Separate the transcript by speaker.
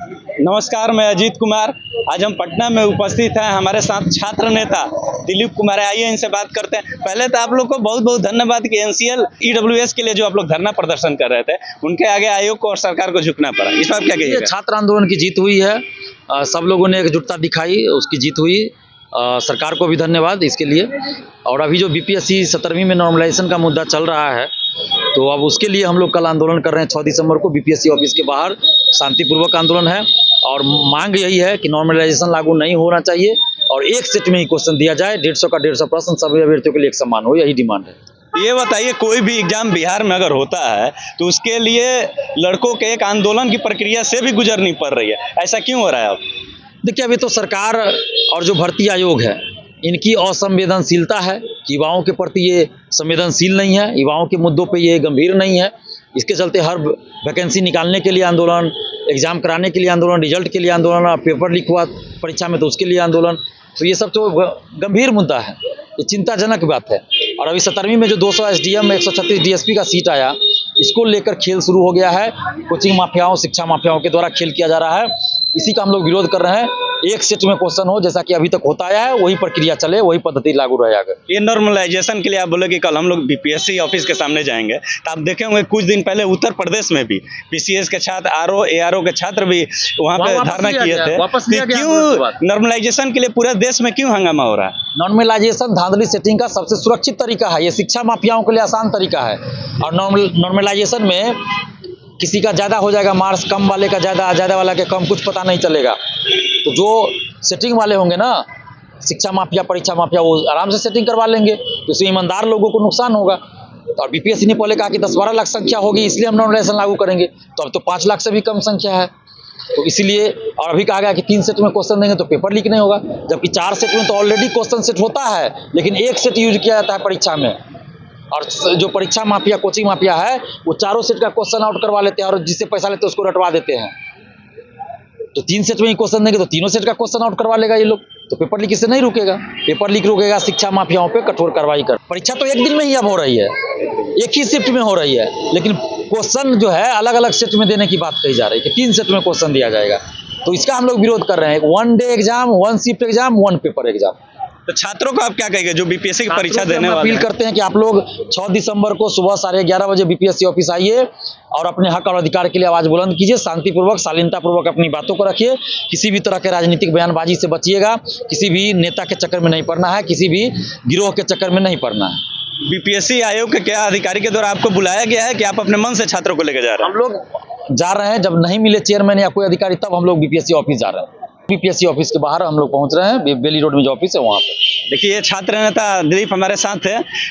Speaker 1: नमस्कार, मैं अजीत कुमार। आज हम पटना में उपस्थित हैं। हमारे साथ छात्र नेता दिलीप कुमार है। आइए इनसे बात करते हैं। पहले तो आप लोग को बहुत बहुत धन्यवाद कि एनसीएल ईडब्ल्यूएस के लिए जो आप लोग धरना प्रदर्शन कर रहे थे, उनके आगे आयोग को और सरकार को झुकना पड़ा। इस बात क्या कहिएगा?
Speaker 2: छात्र आंदोलन की जीत हुई है। सब लोगों ने एकजुटता दिखाई, उसकी जीत हुई। सरकार को भी धन्यवाद इसके लिए। और अभी जो बीपीएससी 17वीं में नॉर्मलाइजेशन का मुद्दा चल रहा है, तो अब उसके लिए हम लोग कल आंदोलन कर रहे हैं। 6 दिसंबर को बीपीएससी ऑफिस के बाहर शांतिपूर्वक आंदोलन है और मांग यही है कि नॉर्मलाइजेशन लागू नहीं होना चाहिए और एक सेट में ही क्वेश्चन दिया जाए। 150 का 150 प्रश्न सभी अभ्यर्थियों के लिए एक समान हो, यही डिमांड है।
Speaker 1: ये बताइए, कोई भी एग्जाम बिहार में अगर होता है तो उसके लिए लड़कों के एक आंदोलन की प्रक्रिया से भी गुजरनी पड़ रही है, ऐसा क्यों हो रहा है? अब
Speaker 2: देखिए, अभी तो सरकार और जो भर्ती आयोग है, इनकी असंवेदनशीलता है। युवाओं के प्रति ये संवेदनशील नहीं है, युवाओं के मुद्दों पे ये गंभीर नहीं है। इसके चलते हर वैकेंसी निकालने के लिए आंदोलन, एग्जाम कराने के लिए आंदोलन, रिजल्ट के लिए आंदोलन, पेपर लीक हुआ परीक्षा में तो उसके लिए आंदोलन। तो ये सब तो गंभीर मुद्दा है, ये चिंताजनक बात है। और अभी 17वीं में जो 200 एसडीएम 136 डीएसपी का सीट आया, इसको लेकर खेल शुरू हो गया है। कोचिंग माफियाओं, शिक्षा माफियाओं के द्वारा खेल किया जा रहा है। इसी का हम लोग विरोध कर रहे हैं। एक सेट में क्वेश्चन हो, जैसा कि अभी तक होता आया है, वही प्रक्रिया चले, वही पद्धति लागू रहे आगे।
Speaker 1: ये नॉर्मलाइजेशन के लिए आप बोले कि कल हम लोग बीपीएससी ऑफिस के सामने जाएंगे, तो आप देखे होंगे कुछ दिन पहले उत्तर प्रदेश में भी पीसीएस के छात्र, आरओ एआरओ के छात्र भी वहाँ पे धरना किए थे। क्यों नॉर्मलाइजेशन के लिए पूरे देश में क्यों हंगामा हो रहा है?
Speaker 2: नॉर्मलाइजेशन धांधली सेटिंग का सबसे सुरक्षित तरीका है। ये शिक्षा माफियाओं के लिए आसान तरीका है। और नॉर्मलाइजेशन में किसी का ज़्यादा हो जाएगा मार्क्स, कम वाले का ज़्यादा, ज़्यादा वाला के कम, कुछ पता नहीं चलेगा। तो जो सेटिंग वाले होंगे ना, शिक्षा माफिया, परीक्षा माफिया, वो आराम से सेटिंग करवा लेंगे, तो इससे ईमानदार लोगों को नुकसान होगा। और बीपीएससी ने पहले कहा कि 10-12 लाख संख्या होगी, इसलिए हम नॉर्मलाइजेशन लागू करेंगे। तो अब तो 5 लाख से भी कम संख्या है, तो इसीलिए। और अभी कहा गया कि 3 सेट में क्वेश्चन देंगे तो पेपर लीक नहीं होगा, जबकि 4 सेट में तो ऑलरेडी क्वेश्चन सेट होता है, लेकिन एक सेट यूज किया जाता है परीक्षा में। और जो परीक्षा माफिया, कोचिंग माफिया है, वो चारों सेट का क्वेश्चन आउट करवा लेते हैं और जिससे पैसा लेते हैं उसको रटवा देते हैं। तो 3 सेट में ही क्वेश्चन देंगे तो तीनों सेट का क्वेश्चन आउट करवा लेगा ये लोग, तो पेपर लीक इससे नहीं रुकेगा। पेपर लीक रुकेगा शिक्षा माफियाओं पे कठोर कार्रवाई कर। परीक्षा तो एक दिन में ही अब हो रही है, एक ही शिफ्ट में हो रही है, लेकिन क्वेश्चन जो है अलग अलग शिफ्ट में देने की बात कही जा रही है कि 3 सेट में क्वेश्चन दिया जाएगा। तो इसका हम लोग विरोध कर रहे हैं। 1 day exam, 1 shift exam, 1 paper exam.
Speaker 1: तो छात्रों को आप क्या कहेंगे जो बीपीएससी की परीक्षा देने वाले
Speaker 2: अपील करते हैं कि आप लोग 6 दिसंबर को सुबह 11:30 बजे बीपीएससी ऑफिस आइए और अपने हक और अधिकार के लिए आवाज बुलंद कीजिए। शांतिपूर्वक, शालीनतापूर्वक अपनी बातों को रखिए। किसी भी तरह के राजनीतिक बयानबाजी से बचिएगा। किसी भी नेता के चक्कर में नहीं पड़ना है, किसी भी गिरोह के चक्कर में नहीं पड़ना है।
Speaker 1: बीपीएससी आयोग के क्या अधिकारी के द्वारा आपको बुलाया गया है कि आप अपने मन से छात्रों को लेकर जा रहे हैं?
Speaker 2: हम लोग जा रहे हैं, जब नहीं मिले चेयरमैन या कोई अधिकारी तब हम लोग बीपीएससी ऑफिस जा रहे हैं। बीपीएससी ऑफिस के बाहर हम लोग पहुंच रहे हैं, बेली रोड में जो ऑफिस है वहाँ पे।
Speaker 1: देखिए, ये छात्र नेता दिलीप हमारे साथ है।